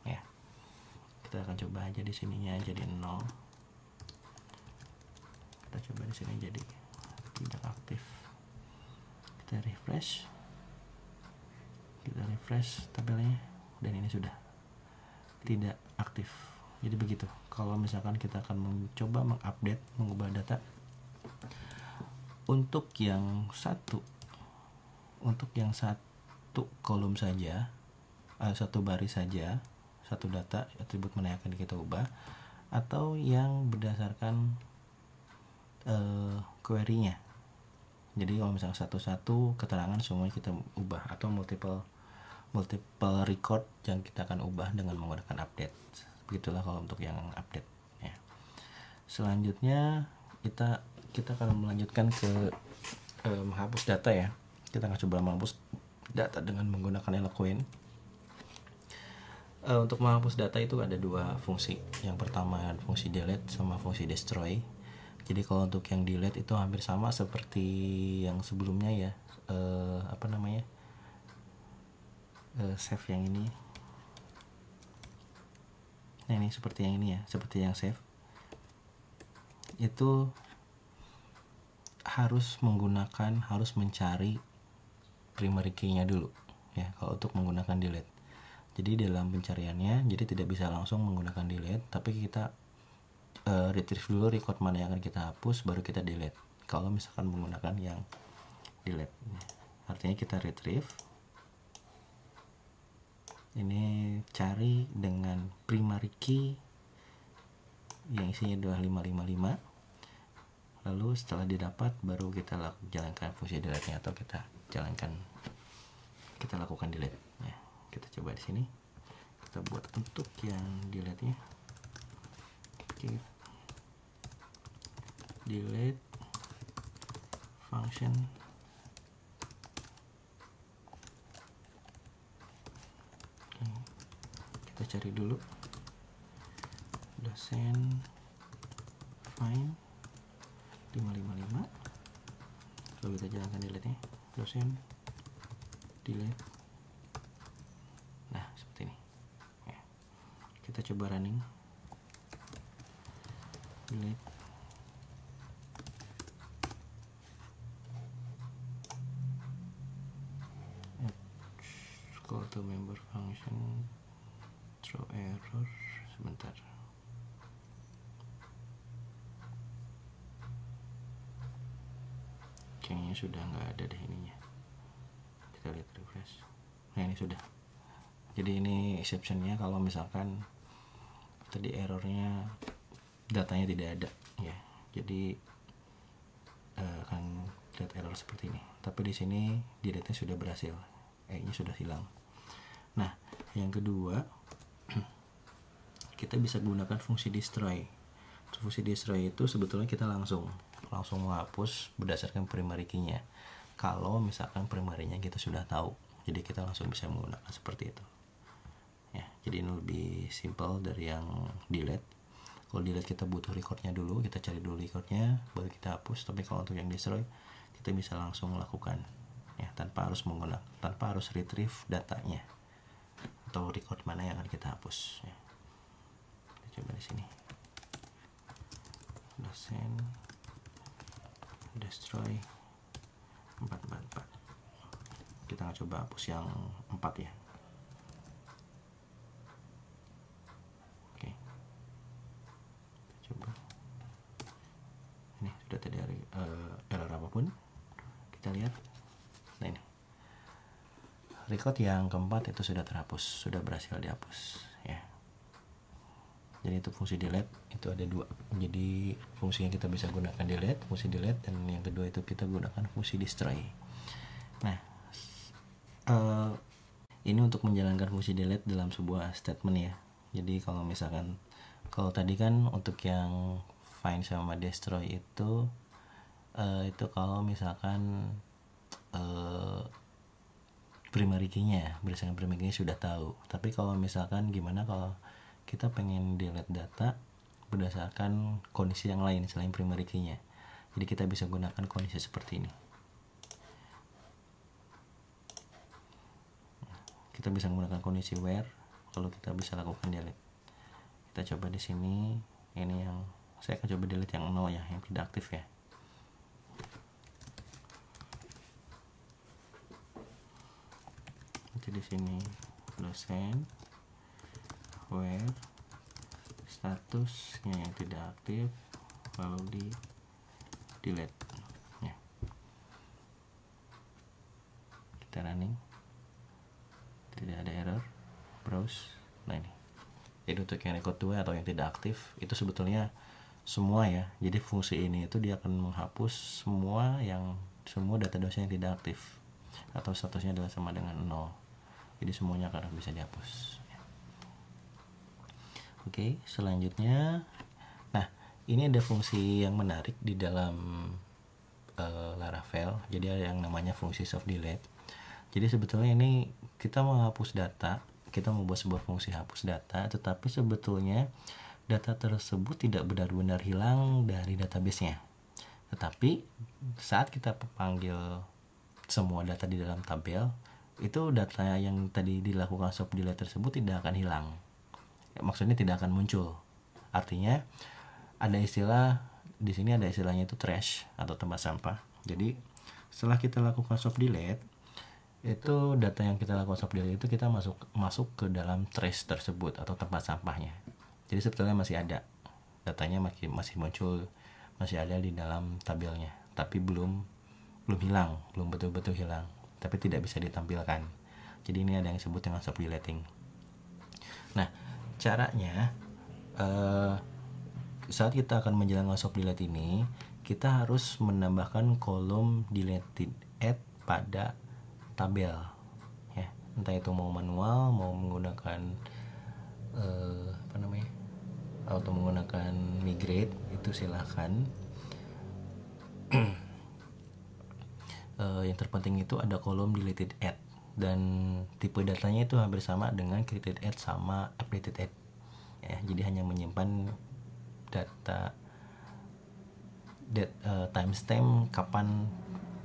Ya. Kita akan coba aja di sininya jadi 0. Kita coba di sini jadi tidak aktif. Kita refresh. Kita refresh tabelnya dan ini sudah tidak aktif. Jadi begitu. Kalau misalkan kita akan mencoba mengupdate, mengubah data untuk yang satu kolom saja, satu baris saja, satu data atribut mana yang akan kita ubah, atau yang berdasarkan query-nya. Jadi kalau misalnya satu-satu keterangan semuanya kita ubah, atau multiple record yang kita akan ubah dengan menggunakan update. Begitulah kalau untuk yang update ya. Selanjutnya kita akan melanjutkan ke menghapus data ya. Kita akan coba menghapus data dengan menggunakan Eloquent. Untuk menghapus data itu ada 2 fungsi. Yang pertama fungsi delete sama fungsi destroy. Jadi kalau untuk yang delete itu hampir sama seperti yang sebelumnya ya. Save yang ini. Nah ini seperti yang ini ya, seperti yang save. Itu harus mencari primary key-nya dulu ya kalau untuk menggunakan delete. Jadi dalam pencariannya jadi tidak bisa langsung menggunakan delete, tapi kita retrieve dulu record mana yang akan kita hapus baru kita delete. Kalau misalkan menggunakan yang delete. Artinya kita retrieve. Ini cari dengan primary key yang isinya 2555. Lalu setelah didapat baru kita jalankan fungsi delete-nya atau kita lakukan delete ya. Kita coba di sini. Kita buat untuk yang delete-nya. Oke. Delete function kita cari dulu dosen find 555, lalu kita jalankan delete nya, dosen delete. Nah seperti ini ya. Kita coba running delete. Call to member function throw error. Sebentar, kayaknya sudah nggak ada deh ininya. Kita lihat refresh. Nah ini sudah. Jadi ini exceptionnya kalau misalkan tadi errornya datanya tidak ada ya. Jadi akan lihat error seperti ini. Tapi di sini delete-nya sudah berhasil, nya sudah hilang. Nah, yang kedua, kita bisa gunakan fungsi destroy. Fungsi destroy itu sebetulnya kita langsung menghapus berdasarkan primary key-nya. Kalau misalkan primary-nya kita sudah tahu, jadi kita langsung bisa menggunakan seperti itu. Ya, jadi ini lebih simple dari yang delete. Kalau delete kita butuh recordnya dulu, kita cari dulu recordnya, baru kita hapus. Tapi kalau untuk yang destroy, kita bisa langsung lakukan, ya, tanpa harus retrieve datanya atau record mana yang akan kita hapus. Ya. Kita coba di sini. Dosen destroy 444. Kita akan coba hapus yang 4 ya. Oke. Kita coba. Ini sudah tidak ada error apapun. Kita lihat. Nah, ini. Record yang keempat itu sudah terhapus, sudah berhasil dihapus ya. Jadi itu fungsi delete itu ada 2. Jadi fungsi yang kita bisa gunakan delete, fungsi delete, dan yang kedua itu kita gunakan fungsi destroy. Nah, ini untuk menjalankan fungsi delete dalam sebuah statement ya. Jadi kalau tadi kan untuk yang find sama destroy itu kalau misalkan primary key-nya, berdasarkan primary key-nya sudah tahu. Tapi kalau misalkan gimana kalau kita pengen delete data berdasarkan kondisi yang lain selain primary key-nya. Jadi kita bisa gunakan kondisi seperti ini. Kita bisa menggunakan kondisi where kalau kita bisa lakukan delete. Kita coba di sini, ini yang saya akan coba delete yang 0 ya, yang tidak aktif ya. Jadi di sini dosen where statusnya yang tidak aktif, lalu di delete ya. Kita running, tidak ada error, browse. Nah, ini jadi untuk yang record 2 atau yang tidak aktif itu sebetulnya semua ya. Jadi fungsi ini itu dia akan menghapus semua data dosen yang tidak aktif atau statusnya adalah sama dengan 0. Jadi semuanya akan bisa dihapus. Oke, selanjutnya, nah ini ada fungsi yang menarik di dalam Laravel. Jadi ada yang namanya fungsi soft delete. Jadi sebetulnya ini kita mau hapus data, kita mau buat sebuah fungsi hapus data, tetapi sebetulnya data tersebut tidak benar-benar hilang dari database-nya. Tetapi saat kita panggil semua data di dalam tabel, itu data yang tadi dilakukan soft delete tersebut tidak akan hilang. Maksudnya tidak akan muncul. Artinya ada istilah di sini, ada istilahnya itu trash atau tempat sampah. Jadi setelah kita lakukan soft delete, itu data yang kita lakukan soft delete itu kita masuk ke dalam trash tersebut atau tempat sampahnya. Jadi sebetulnya masih ada datanya, masih muncul, masih ada di dalam tabelnya, tapi belum hilang, belum betul-betul hilang, tapi tidak bisa ditampilkan. Jadi ini ada yang disebut dengan soft deleting. Nah, caranya saat kita akan menjalankan soft delete ini, kita harus menambahkan kolom deleted add pada tabel ya. Entah itu mau manual, mau menggunakan atau menggunakan migrate, itu silahkan. Yang terpenting itu ada kolom deleted add, dan tipe datanya itu hampir sama dengan created add sama updated add ya. Jadi hanya menyimpan data timestamp kapan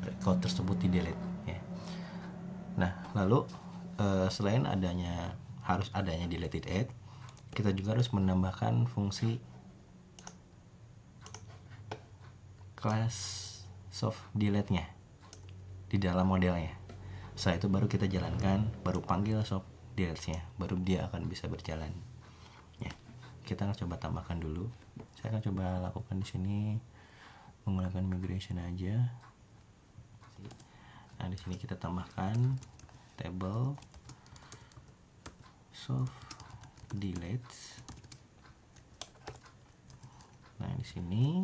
record tersebut di delete ya. Nah, lalu selain harus adanya deleted add, kita juga harus menambahkan fungsi class soft delete-nya di dalam modelnya. Setelah itu baru kita jalankan, baru panggil soft delete-nya, baru dia akan bisa berjalan. Ya, kita akan coba tambahkan dulu. Saya akan coba lakukan di sini menggunakan migration aja. Nah, di sini kita tambahkan table soft delete. Nah, di sini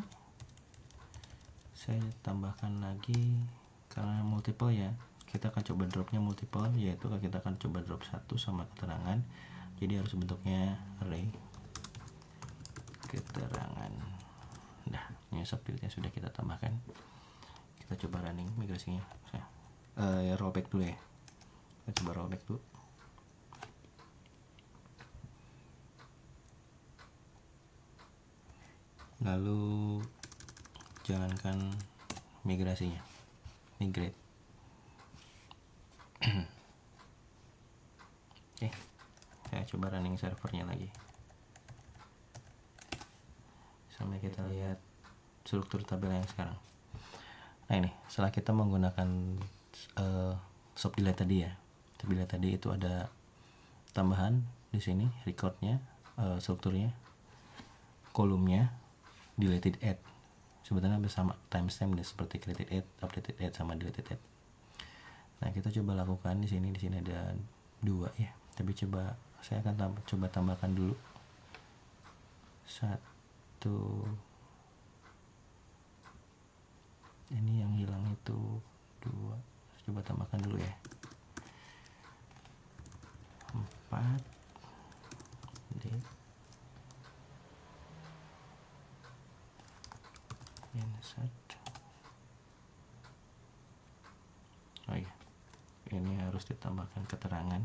saya tambahkan lagi karena multiple ya, kita akan coba dropnya multiple, yaitu kita akan coba drop 1 sama keterangan, jadi harus bentuknya array keterangan. Nah, ini subtilnya sudah kita tambahkan. Kita coba running migrasinya. Ya rollback dulu ya, kita coba rollback dulu. Lalu jalankan migrasinya, migrate. Oke, saya coba running servernya lagi sampai kita lihat struktur tabel yang sekarang. Nah ini setelah kita menggunakan soft delete tadi ya, delete tadi itu ada tambahan di sini recordnya, strukturnya, kolomnya, deleted add, sebetulnya bersama timestamp seperti created add, updated add sama deleted add. Nah kita coba lakukan di sini ada 2 ya, tapi saya akan coba tambahkan dulu 1. Ini yang hilang itu 2, coba tambahkan dulu ya, 4 D insert. Oh iya, ini harus ditambahkan keterangan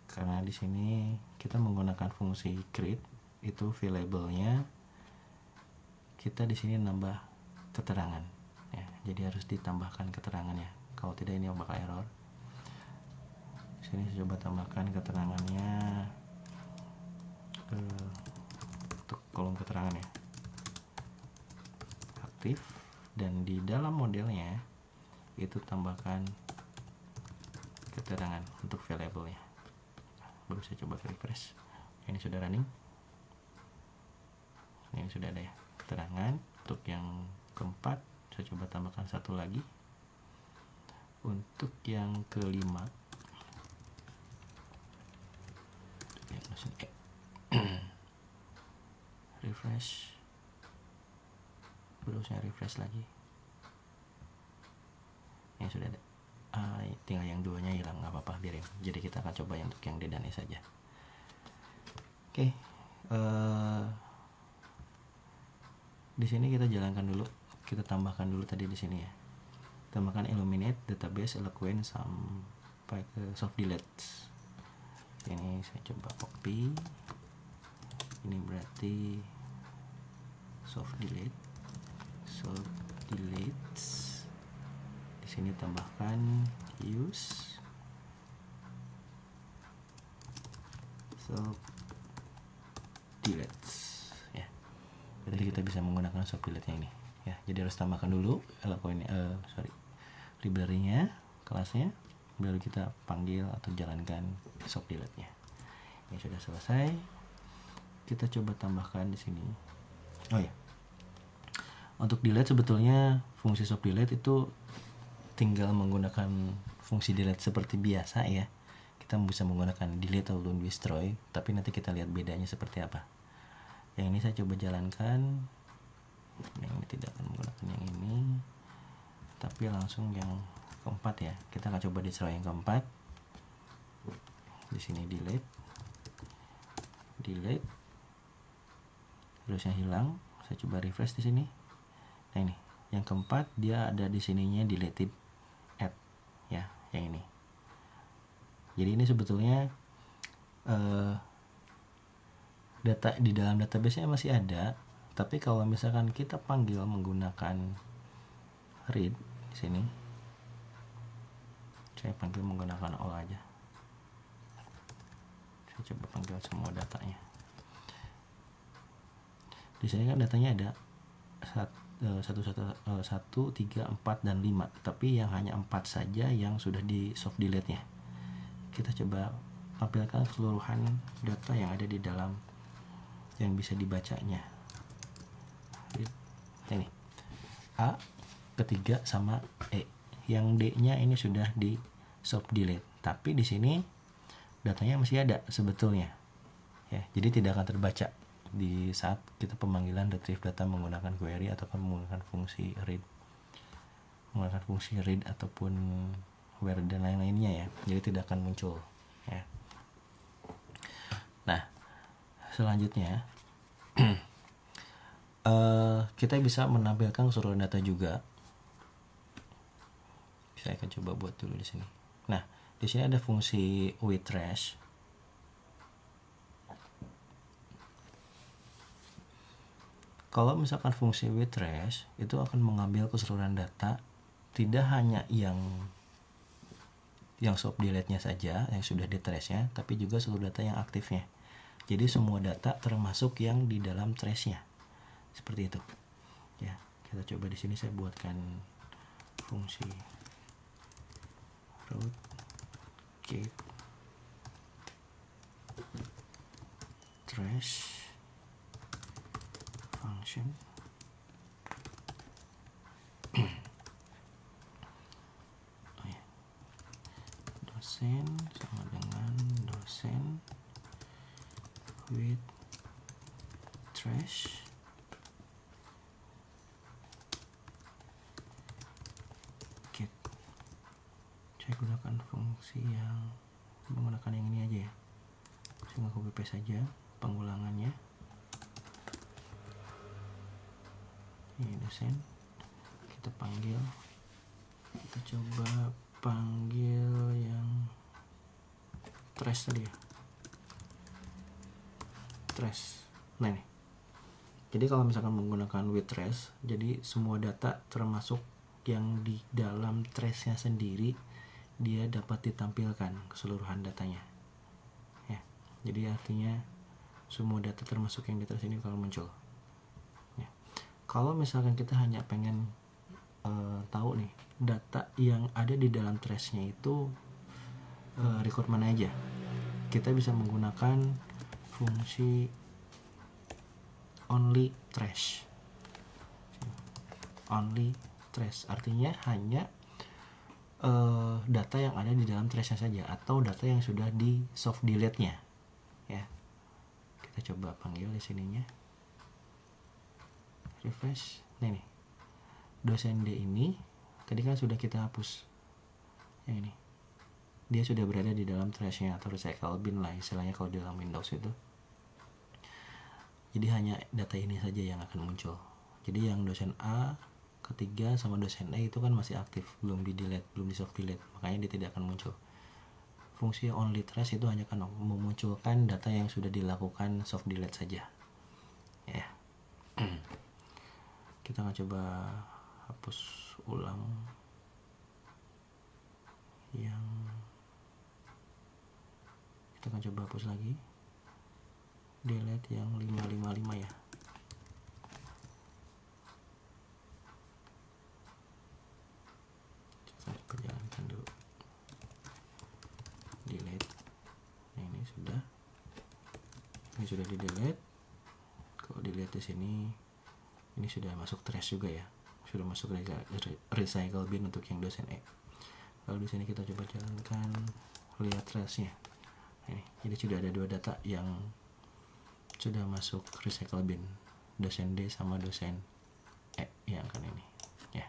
karena di sini kita menggunakan fungsi create, itu variable-nya kita di sini nambah keterangan ya, jadi harus ditambahkan keterangannya, kalau tidak ini bakal error. Di sini saya coba tambahkan keterangannya untuk kolom keterangan ya, aktif, dan di dalam modelnya itu tambahkan keterangan untuk variable-nya. Baru saya coba refresh, ini sudah running, ini sudah ada ya keterangan. Untuk yang keempat saya coba tambahkan 1 lagi, untuk yang kelima refresh, baru saya refresh lagi, ini sudah ada. Tinggal yang 2-nya hilang, nggak apa-apa, biarin. Jadi kita akan coba yang untuk yang D dan E saja. Oke, di sini kita jalankan dulu, kita tambahkan dulu tadi di sini ya, tambahkan illuminate database eloquent sampai ke soft delete. Ini saya coba copy, ini berarti soft delete. Di sini tambahkan use soft delete ya. Jadi kita bisa menggunakan soft delete ini ya. Jadi harus tambahkan dulu library-nya, kelasnya, baru kita panggil atau jalankan soft delete-nya. Ini sudah selesai. Kita coba tambahkan di sini. Oh ya, untuk delete sebetulnya fungsi soft delete itu tinggal menggunakan fungsi delete seperti biasa ya. Kita bisa menggunakan delete atau destroy, tapi nanti kita lihat bedanya seperti apa. Yang ini saya coba jalankan, yang ini tidak akan menggunakan yang ini, tapi langsung yang keempat ya. Kita akan coba destroy yang keempat. Di sini delete, terusnya hilang. Saya coba refresh di sini. Nah ini yang keempat, dia ada di sininya deleted add ya, yang ini. Jadi ini sebetulnya data di dalam database-nya masih ada, tapi kalau misalkan kita panggil menggunakan read di sini, saya panggil menggunakan all aja. Saya coba panggil semua datanya. Di sini kan datanya ada 1, 3, 4, dan 5, tapi yang hanya 4 saja yang sudah di soft delete-nya. Kita coba tampilkan keseluruhan data yang ada di dalam yang bisa dibacanya. Ini A, ketiga, sama E. Yang D-nya ini sudah di soft delete, tapi di sini datanya masih ada sebetulnya. Ya, jadi tidak akan terbaca di saat kita pemanggilan retrieve data menggunakan query ataupun menggunakan fungsi read. menggunakan fungsi read ataupun where dan lain-lainnya ya, jadi tidak akan muncul ya. Nah selanjutnya kita bisa menampilkan keseluruhan data juga. Saya akan coba buat dulu di sini. Nah di sini ada fungsi with trash. Kalau misalkan fungsi with trash itu akan mengambil keseluruhan data, tidak hanya yang soft delete-nya saja yang sudah di trash-nya, tapi juga seluruh data yang aktifnya. Jadi semua data termasuk yang di dalam trash-nya. Seperti itu. Ya, kita coba di sini saya buatkan fungsi root keep trash function. Dosen sama dengan dosen with trash get. Saya gunakan fungsi yang menggunakan yang ini aja ya, saya nggak copy paste saja pengulangannya. Ini dosen, kita panggil, kita coba panggil yang trash tadi ya, trash. Nah ini, jadi kalau misalkan menggunakan with trash, jadi semua data termasuk yang di dalam trashnya sendiri dia dapat ditampilkan keseluruhan datanya ya. Jadi artinya semua data termasuk yang di trash ini kalau muncul. Kalau misalkan kita hanya pengen tahu nih data yang ada di dalam trashnya itu record mana aja, kita bisa menggunakan fungsi only trash. Only trash artinya hanya data yang ada di dalam trashnya saja atau data yang sudah di soft delete-nya ya. Kita coba panggil di sininya, refresh. Nah ini dosen D ini tadi kan sudah kita hapus yang ini, dia sudah berada di dalam trashnya atau recycle bin lah istilahnya kalau di dalam Windows itu. Jadi hanya data ini saja yang akan muncul. Jadi yang dosen A ketiga sama dosen E itu kan masih aktif, belum di delete, belum di soft delete, makanya dia tidak akan muncul. Fungsi only trash itu hanya akan memunculkan data yang sudah dilakukan soft delete saja ya. Kita akan coba hapus ulang yang, kita akan coba hapus lagi, delete yang 555 ya. Saya perjalankan dulu, delete. Nah, ini sudah di delete. Kalau dilihat di sini ini sudah masuk trash juga ya, sudah masuk recycle bin untuk yang dosen E. Lalu di sini kita coba jalankan, lihat trashnya. Ini jadi sudah ada dua data yang sudah masuk recycle bin, dosen D sama dosen E yang kan ini ya.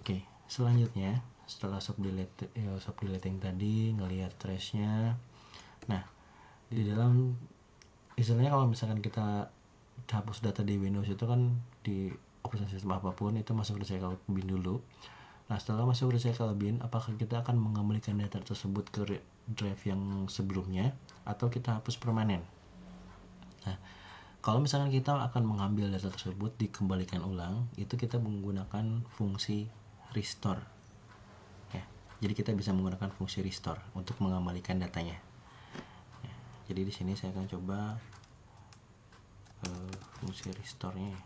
Oke, selanjutnya setelah soft deleting tadi, ngelihat trashnya. Nah di dalam istilahnya kalau misalkan kita hapus data di Windows itu kan di operating system apapun itu masuk recycle bin dulu. Nah setelah masuk recycle bin, apakah kita akan mengembalikan data tersebut ke drive yang sebelumnya atau kita hapus permanen? Nah kalau misalkan kita akan mengambil data tersebut dikembalikan ulang, itu kita menggunakan fungsi restore ya. Jadi kita bisa menggunakan fungsi restore untuk mengembalikan datanya ya. Jadi di sini saya akan coba fungsi restore-nya ya.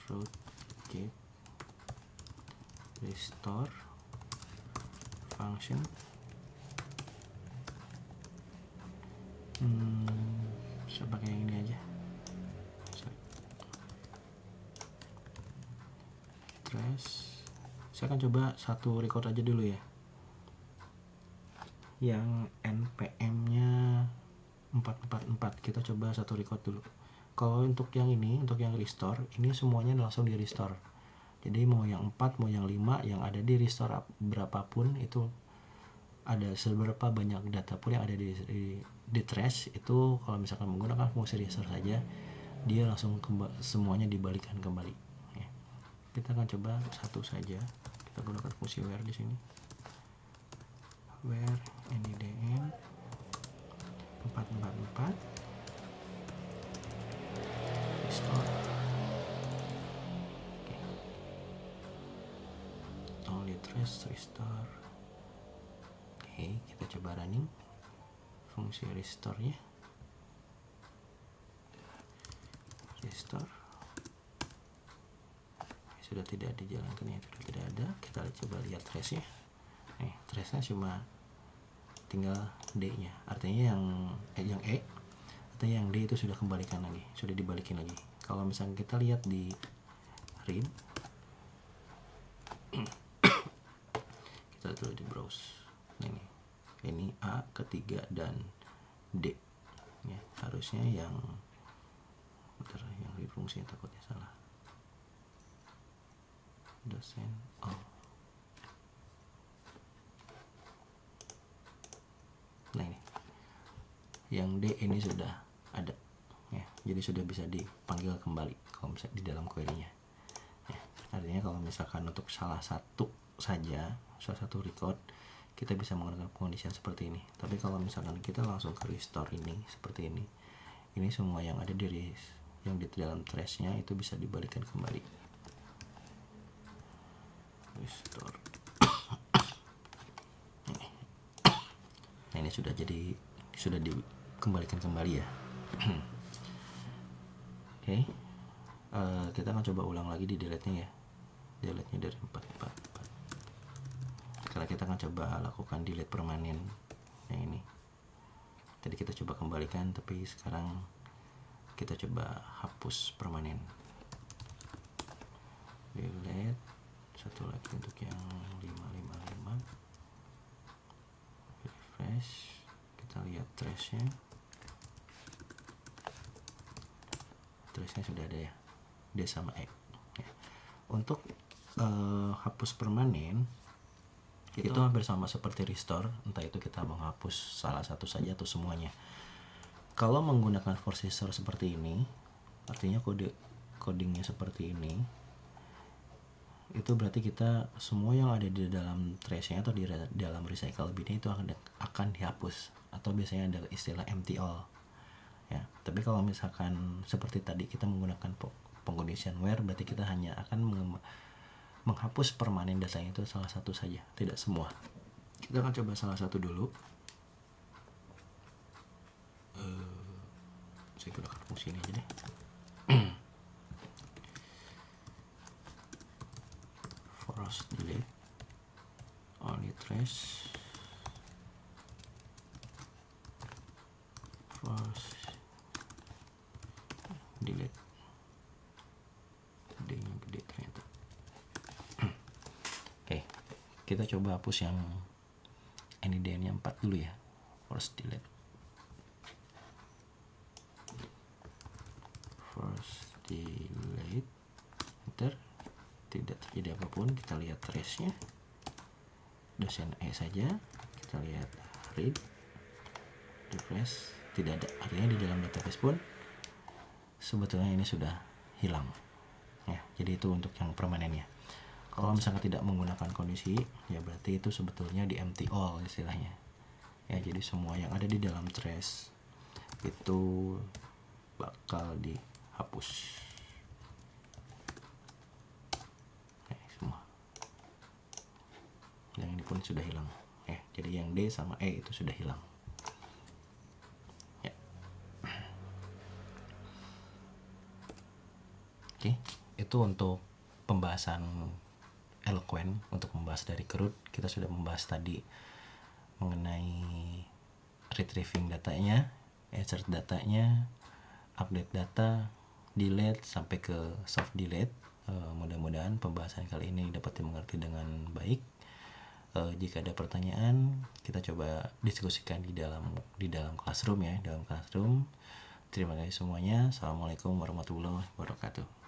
Root keep restore function. Bisa pakai yang ini aja. Trash. Saya akan coba satu record aja dulu ya, yang npm nya 444. Kita coba satu record dulu. Kalau untuk yang ini, untuk yang restore, ini semuanya langsung di restore. Jadi mau yang 4, mau yang 5, yang ada di restore berapapun itu, ada seberapa banyak data pun yang ada di trash itu, kalau misalkan menggunakan fungsi restore saja, dia langsung semuanya dibalikan kembali. Ya. Kita akan coba satu saja. Kita gunakan fungsi where di sini. Where NIDN 444 restore. Okay. Only trace restore. Oke, kita coba running fungsi restore nya. Restore sudah tidak dijalankan, ya sudah tidak ada. Kita coba lihat trace nya. Trace nya cuma tinggal D nya, artinya yang E, artinya yang D itu sudah kembalikan lagi, sudah dibalikin lagi. Kalau misalnya kita lihat di read, kita tulis di browse. Nah, ini A ketiga dan D ya, harusnya yang read fungsinya takutnya salah. Dosen nah ini yang D ini sudah ada ya, jadi sudah bisa dipanggil kembali kalau misalnya di dalam query-nya ya. Artinya kalau misalkan untuk salah satu record kita bisa menggunakan condition seperti ini. Tapi kalau misalkan kita langsung ke restore ini seperti ini semua yang ada yang di dalam trash-nya itu bisa dibalikan kembali. Restore. Nah, ini sudah dikembalikan kembali ya. Oke. Kita akan coba ulang lagi di delete-nya ya. Delete-nya dari 444. Sekarang kita akan coba lakukan delete permanen yang ini. Tadi kita coba kembalikan, tapi sekarang kita coba hapus permanen. Delete. Satu lagi untuk yang 555. Refresh, kita lihat trace-nya sudah ada ya, D sama E ya. Untuk hapus permanen itu hampir sama seperti restore, entah itu kita menghapus salah satu saja atau semuanya. Kalau menggunakan force restore seperti ini, artinya codingnya seperti ini, itu berarti kita semua yang ada di dalam trace-nya atau di dalam recycle bin itu akan dihapus, atau biasanya ada istilah empty all ya. Tapi kalau misalkan seperti tadi kita menggunakan condition where, berarti kita hanya akan menghapus permanen datanya itu salah satu saja, tidak semua. Kita akan coba salah satu dulu. Saya gunakan fungsi ini aja deh. Force delete only trace force delete D nya gede ternyata. Oke, kita coba hapus yang NIDN nya 4 dulu ya. Force delete enter. Tidak terjadi apapun. Kita lihat trace-nya, dosen E saja. Kita lihat read, refresh, tidak ada. Artinya di dalam database pun sebetulnya ini sudah hilang ya. Jadi itu untuk yang permanennya. Kalau misalnya tidak menggunakan kondisi ya, berarti itu sebetulnya di empty all istilahnya ya. Jadi semua yang ada di dalam trace itu bakal dihapus. Yang ini pun sudah hilang ya. Jadi yang D sama E itu sudah hilang ya. Oke, itu untuk pembahasan Eloquent. Untuk membahas dari CRUD, kita sudah membahas tadi mengenai retrieving datanya, insert datanya, update data, delete sampai ke soft delete. Mudah-mudahan pembahasan kali ini dapat dimengerti dengan baik. Jika ada pertanyaan, kita coba diskusikan di dalam classroom ya, dalam classroom. Terima kasih semuanya. Assalamualaikum warahmatullahi wabarakatuh.